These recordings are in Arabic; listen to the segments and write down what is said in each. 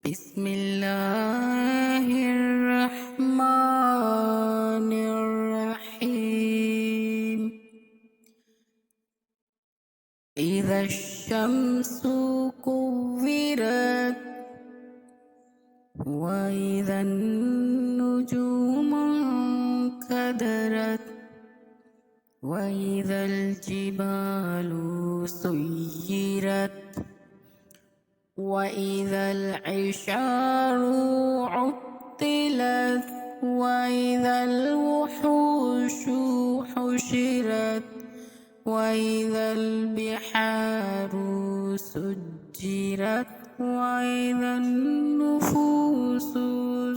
بسم الله الرحمن الرحيم. إذا الشمس كورت وإذا النجوم انكدرت وإذا الجبال سيرت وإذا العشار عطلت وإذا الوحوش حشرت وإذا البحار سجرت وإذا النفوس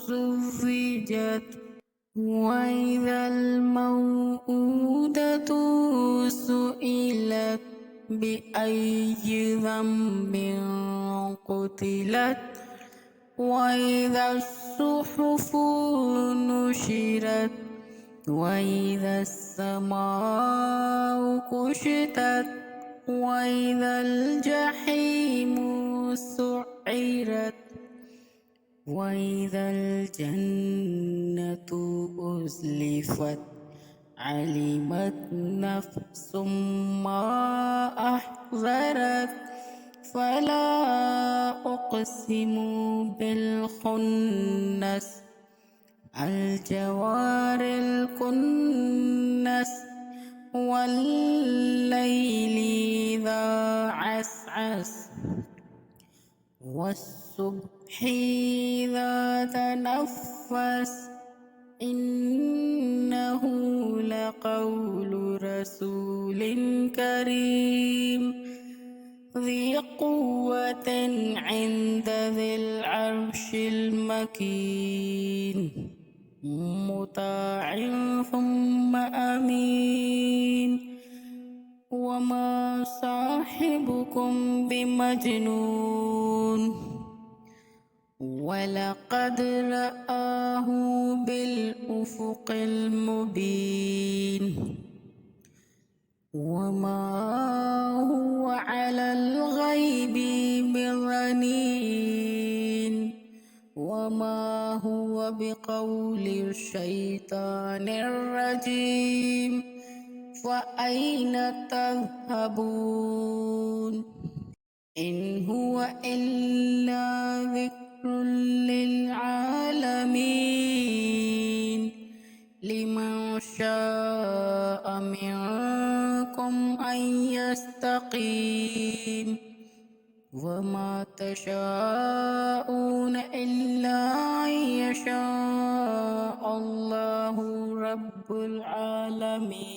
زوجت وإذا الموءودة سئلت بأي ذنب قتلت وإذا الصحف نشرت وإذا السماء كشطت وإذا الجحيم سعرت وإذا الجنة أزلفت علمت نفس ما أحضرت فلا أقسم بالخنس الجوار الكنس والليل إذا عسعس والصبح إذا تنفس إنه لقول رسول كريم ذي قوة عند ذي العرش المكين مطاع ثم أمين وما صاحبكم بمجنون ولقد رآه بالأفق المبين وما هو على الغيب بضنين وما هو بقول الشيطان الرجيم فأين تذهبون إن هو إلا ذكر للعالمين لمن شاء منكم أن يستقيم وما تشاءون إلا أن يشاء الله رب العالمين.